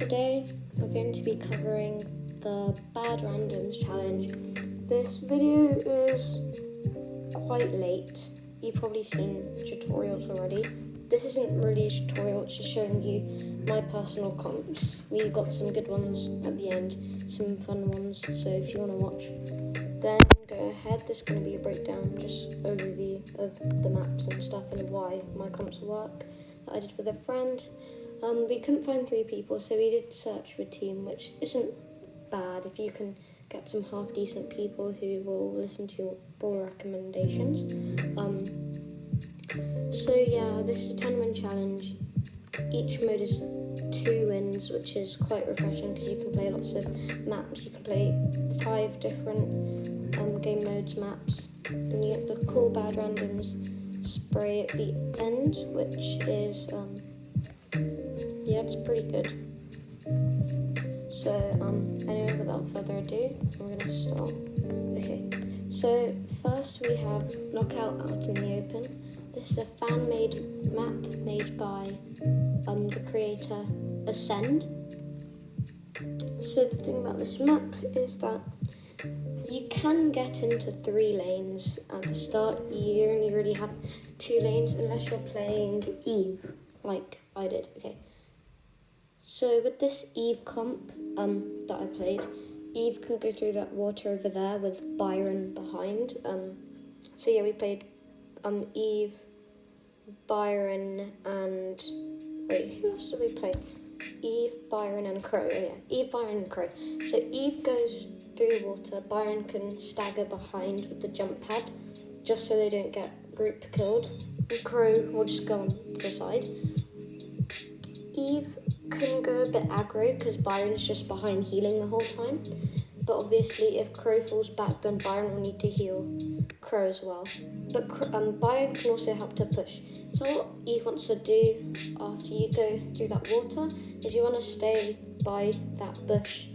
Today we're going to be covering the Bad Randoms challenge. This video is quite late. You've probably seen tutorials already. This isn't really a tutorial, it's just showing you my personal comps. We got some good ones at the end, some fun ones, so if you want to watch, then go ahead. This is going to be a breakdown, just overview of the maps and stuff and why my comps work that I did with a friend. We couldn't find 3 people, so we did search for a team, which isn't bad if you can get some half-decent people who will listen to your ball recommendations. So yeah, this is a 10-win challenge. Each mode is 2 wins, which is quite refreshing because you can play lots of maps. You can play 5 different game modes maps, and you get the cool Bad Randoms spray at the end, which is yeah, it's pretty good. So anyway, without further ado, I'm gonna start. Okay, so first we have Knockout Out in the Open. This is a fan-made map made by the creator Ascend. So the thing about this map is that you can get into 3 lanes at the start. You only really have 2 lanes unless you're playing Eve, like I did. Okay. So with this Eve comp that I played, Eve can go through that water over there with Byron behind. So yeah, we played Eve, Byron, and wait, who else did we play? Eve, Byron, and Crow. Oh, yeah, Eve, Byron, and Crow. So Eve goes through water. Byron can stagger behind with the jump pad, just so they don't get group killed. And Crow will just go on to the side. Eve can go a bit aggro because Byron's just behind healing the whole time. But obviously, if Crow falls back, then Byron will need to heal Crow as well. But Byron can also help to push. So what Eve wants to do after you go through that water is you want to stay by that bush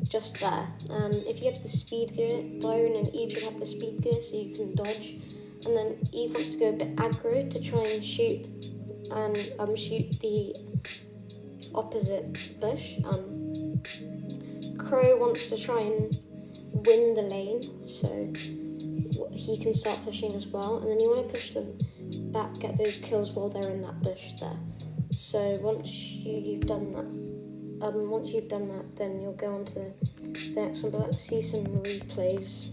just there. And if you have the speed gear, Byron and Eve should have the speed gear so you can dodge. And then Eve wants to go a bit aggro to try and shoot the opposite bush. Crow wants to try and win the lane so he can start pushing as well, and then you want to push them back, get those kills while they're in that bush there. So once you've done that, then you'll go on to the next one. But let's see some replays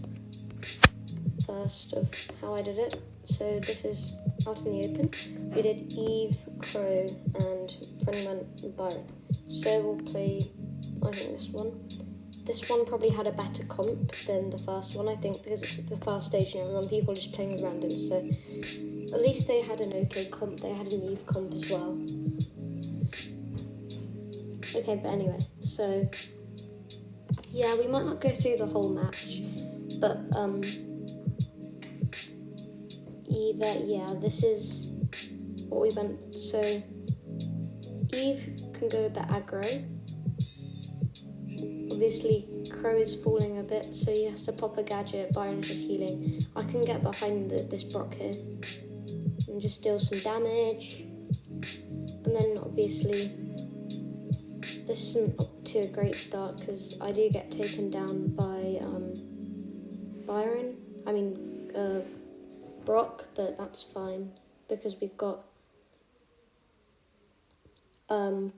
first of how I did it. So this is Out in the Open. We did Eve, Crow, and friendly went Byron. So we'll play, I think, this one. This one probably had a better comp than the first one, I think, because it's the first stage and everyone, people just playing with randoms. So at least they had an okay comp. They had an Eve comp as well. Okay, but anyway, so yeah, we might not go through the whole match, but this is what we went. So Eve can go a bit aggro. Obviously, Crow is falling a bit, so he has to pop a gadget. Byron's just healing. I can get behind this Brock here and just deal some damage. And then obviously, this isn't up to a great start because I do get taken down by Brock, but that's fine because we've got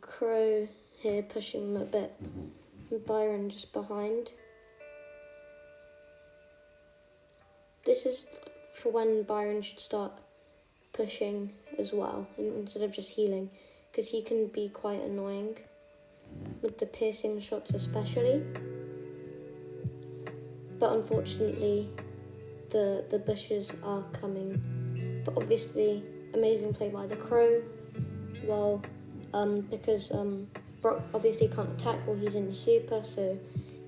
Crow here pushing him a bit and Byron just behind. This is for when Byron should start pushing as well instead of just healing, because he can be quite annoying with the piercing shots especially. But unfortunately the bushes are coming. But obviously amazing play by the Crow. Well, because Brock obviously can't attack while he's in the super, so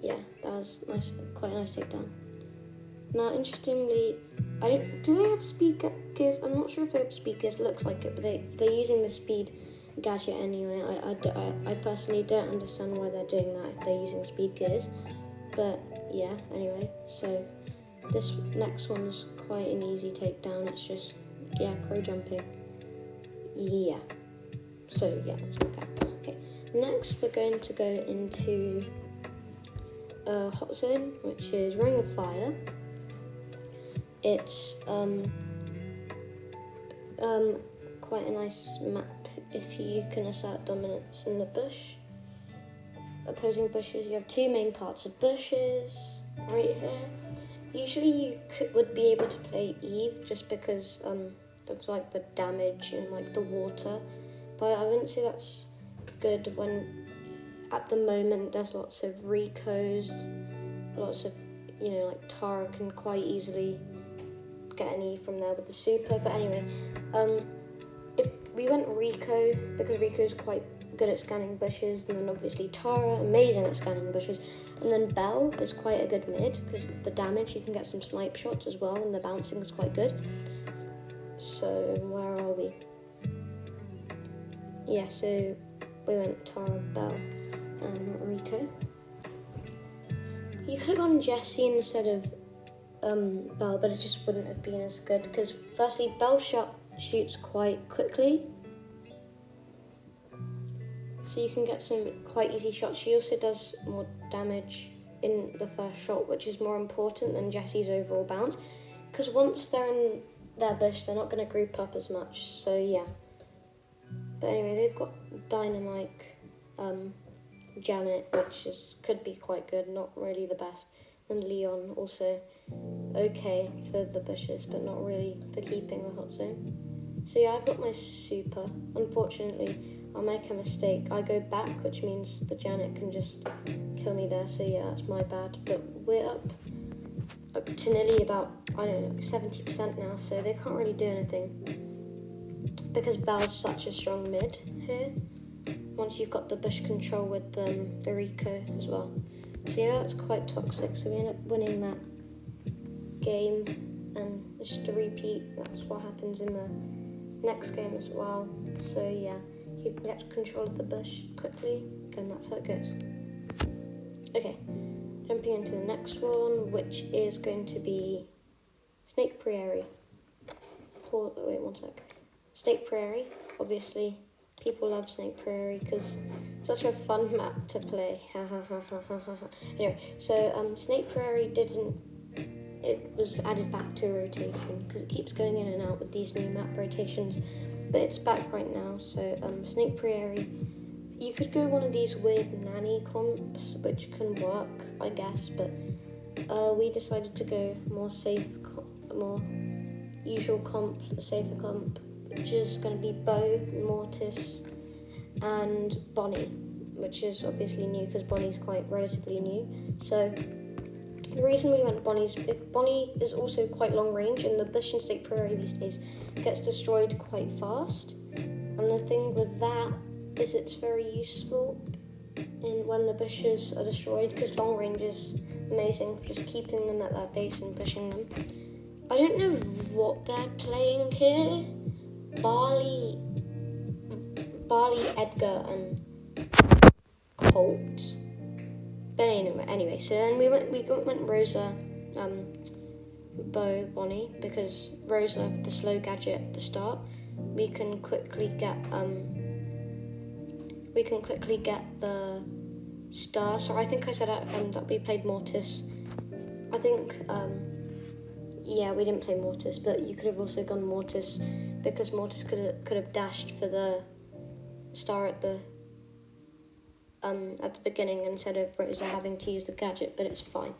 yeah, that was nice, quite a nice takedown. Now interestingly, do they have speed gears? I'm not sure if they have speed gears, it looks like it, but they're using the speed gadget anyway. I personally don't understand why they're doing that if they're using speed gears, but yeah, anyway, so this next one's quite an easy takedown. It's just, yeah, Crow jumping. Yeah. So yeah, let's look at. Okay. Next, we're going to go into Hot Zone, which is Ring of Fire. It's quite a nice map if you can assert dominance in the bush. Opposing bushes, you have two main parts of bushes right here. Usually you would be able to play Eve just because of like the damage and like the water, but I wouldn't say that's good when at the moment there's lots of Ricos, lots of, you know, like Tara can quite easily get an E from there with the super. But anyway, if we went Rico, because Rico's quite good at scanning bushes, and then obviously Tara, amazing at scanning bushes, and then Belle is quite a good mid because the damage, you can get some snipe shots as well, and the bouncing is quite good. So where are we? Yeah, so we went Tara, Belle, and Rico. You could have gone Jessie instead of Belle, but it just wouldn't have been as good because firstly, Belle shoots quite quickly, so you can get some quite easy shots. She also does more damage in the first shot, which is more important than Jessie's overall bounce, because once they're in their bush, they're not going to group up as much. So yeah. But anyway, they've got Dynamite, Janet, which could be quite good, not really the best, and Leon also okay for the bushes, but not really for keeping the Hot Zone. So yeah, I've got my super. Unfortunately, I'll make a mistake. I go back, which means the Janet can just kill me there. So yeah, that's my bad. But we're up to nearly about, I don't know, 70% now. So they can't really do anything because Belle's such a strong mid here. Once you've got the bush control with the Rico as well. So yeah, that's quite toxic. So we end up winning that game, and just to repeat, that's what happens in the next game as well. So yeah, you can get control of the bush quickly, and that's how it goes. Okay, jumping into the next one, which is going to be Snake Prairie. Wait, one sec. Snake Prairie, obviously, people love Snake Prairie because it's such a fun map to play. Anyway, so Snake Prairie it was added back to rotation because it keeps going in and out with these new map rotations, but it's back right now. So Snake Prairie, you could go one of these weird nanny comps, which can work, I guess, but we decided to go more usual comp, a safer comp, which is going to be Bo, Mortis, and Bonnie, which is obviously new because Bonnie's quite relatively new. So the reason we went Bonnie is also quite long range, and the bush in Snake Prairie these days gets destroyed quite fast. And the thing with that is it's very useful when the bushes are destroyed, because long range is amazing for just keeping them at their base and pushing them. I don't know what they're playing here. Barley, Edgar, and Colt. But anyway, so then we went Rosa, Bo, Bonnie, because Rosa, the slow gadget at the start, we can quickly get the star. So I think I said that we played Mortis. I think yeah, we didn't play Mortis, but you could have also gone Mortis because Mortis could have dashed for the star at the beginning instead of Rosa having to use the gadget, but it's fine.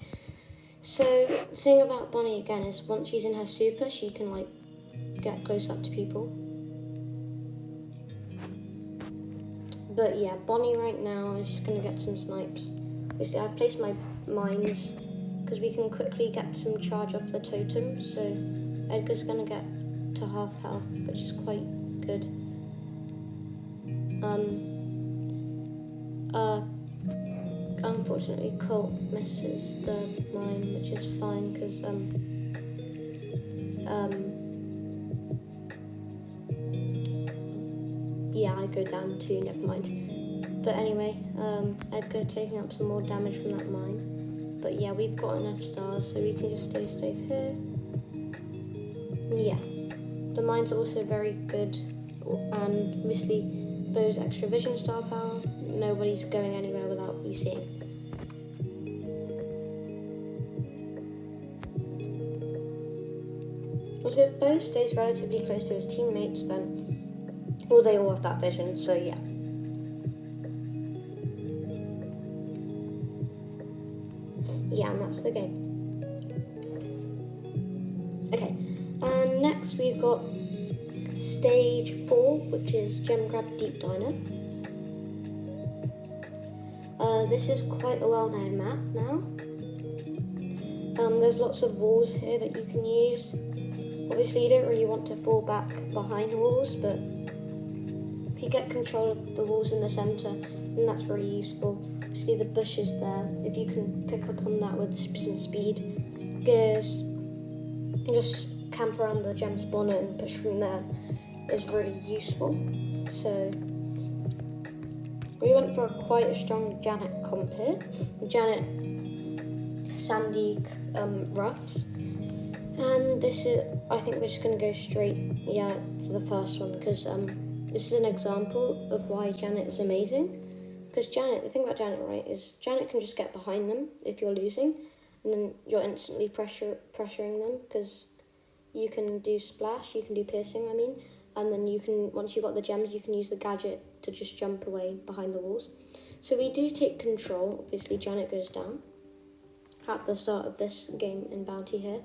So the thing about Bonnie again is once she's in her super, she can like get close up to people. But yeah, Bonnie right now is just gonna get some snipes. Basically, I've placed my mines because we can quickly get some charge off the totem. So Edgar's gonna get to half health, which is quite good. Unfortunately, Colt misses the mine, which is fine because yeah, I go down too. Never mind. But anyway, Edgar taking up some more damage from that mine. But yeah, we've got enough stars, so we can just stay safe here. And yeah, the mine's also very good, and obviously Bo's extra vision star power nobody's going anywhere without you seeing. Also, if Bo stays relatively close to his teammates, then they all have that vision, so yeah. Yeah, and that's the game. Okay, and next we've got stage 4, which is Gem Grab Deep Diner. This is quite a well-known map now. There's lots of walls here that you can use. Obviously you don't really want to fall back behind walls, but if you get control of the walls in the centre, then that's really useful. Obviously the bush is there. If you can pick up on that with some speed, gears, and just camp around the gem spawner and push from there is really useful. So we went for quite a strong Janet comp here. Janet Sandy Ruffs. And this is, I think we're just going to go straight, for the first one, because this is an example of why Janet is amazing. Because Janet, the thing about Janet, right, is Janet can just get behind them if you're losing, and then you're instantly pressuring them, because you can do splash, you can do piercing, and then you can, once you've got the gems, you can use the gadget to just jump away behind the walls. So we do take control. Obviously Janet goes down at the start of this game in Bounty here,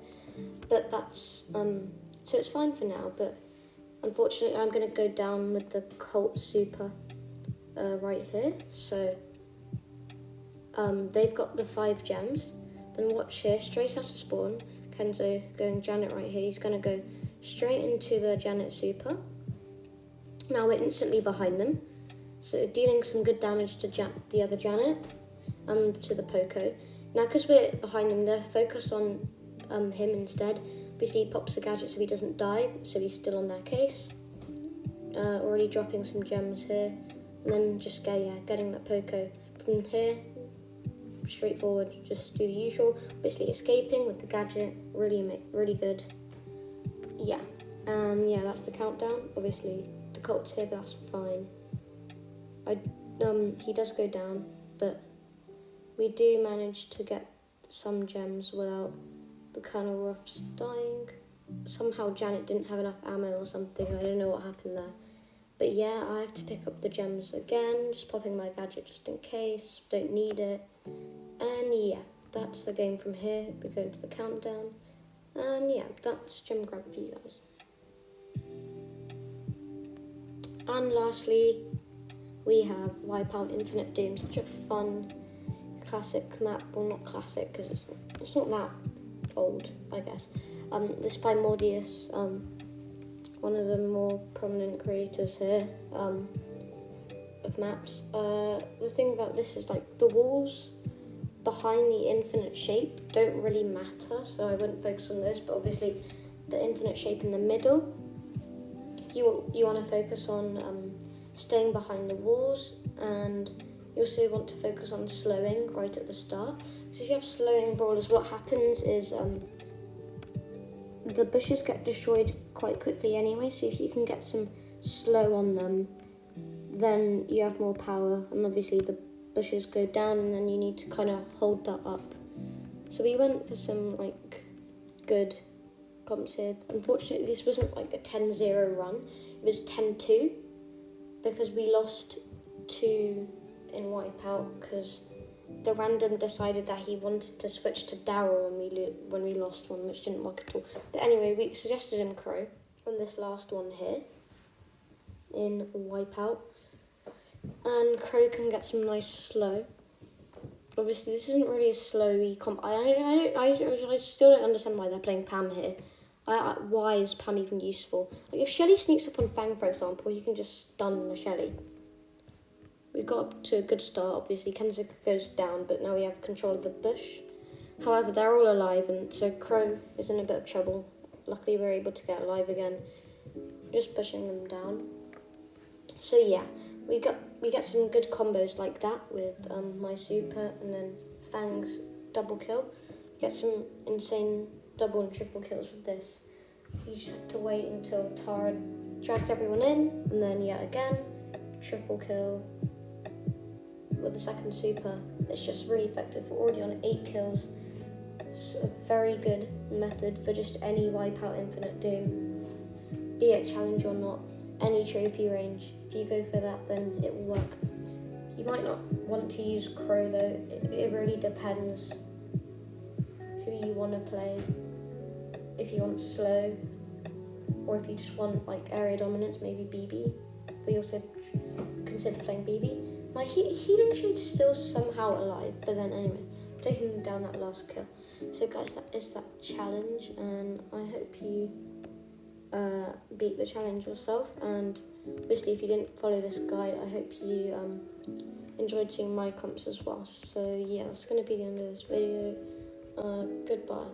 but that's, so it's fine for now, but unfortunately I'm going to go down with the Colt Super right here. So they've got the 5 gems. Then watch here, straight out of spawn, Kenzo going Janet right here. He's going to go straight into the Janet Super. Now we're instantly behind them, so dealing some good damage to the other Janet and to the Poco. Now because we're behind them, they're focused on him instead. Obviously he pops the gadget so he doesn't die, so he's still on their case. Already dropping some gems here, and then just getting that Poco from here. Straightforward, just do the usual. Basically escaping with the gadget, really good. Yeah, and that's the countdown. Obviously the Colt's here, but that's fine. He does go down, but we do manage to get some gems without the Colonel Ruffs dying. Somehow Janet didn't have enough ammo or something. I don't know what happened there. But yeah, I have to pick up the gems again, just popping my gadget just in case. Don't need it. And yeah, that's the game from here. We go into the countdown. And yeah, that's Gem Grab for you guys. And lastly, we have Wipeout Infinite Doom. Such a fun, classic map. Well, not classic, because it's not that old, I guess. This by Mordius, one of the more prominent creators here of maps. The thing about this is like the walls behind the infinite shape don't really matter, so I wouldn't focus on this, but obviously the infinite shape in the middle, you want to focus on staying behind the walls, and you also want to focus on slowing right at the start, because if you have slowing brawlers, what happens is the bushes get destroyed quite quickly anyway, so if you can get some slow on them, then you have more power, and obviously the bushes go down, and then you need to kind of hold that up. So we went for some like good comps here. Unfortunately, this wasn't like a 10-0 run, it was 10-2, because we lost 2 in Wipeout, because the random decided that he wanted to switch to Daryl when we lost one, which didn't work at all. But anyway, we suggested him Crow on this last one here in Wipeout, and Crow can get some nice slow. Obviously, this isn't really a slowy comp. I still don't understand why they're playing Pam here. Why is Pam even useful? Like if Shelly sneaks up on Fang, for example, you can just stun the Shelly. We got up to a good start. Obviously, Kenzo goes down, but now we have control of the bush. However, they're all alive, and so Crow is in a bit of trouble. Luckily, we're able to get alive again, just pushing them down. So yeah, we get some good combos like that with my super and then Fang's double kill. Get some insane double and triple kills with this. You just have to wait until Tara drags everyone in, and then yet again triple kill. the second super. It's just really effective. We're already on 8 kills. It's a very good method for just any wipeout Infinite Doom, be it challenge or not, any trophy range. If you go for that, then it will work. You might not want to use Crow though. It really depends who you want to play. If you want slow, or if you just want like area dominance, maybe BB. We also consider playing BB. My healing shade's still somehow alive, but then anyway, taking down that last kill. So guys, that is that challenge, and I hope you beat the challenge yourself. And obviously, if you didn't follow this guide, I hope you enjoyed seeing my comps as well. So yeah, that's going to be the end of this video. Goodbye.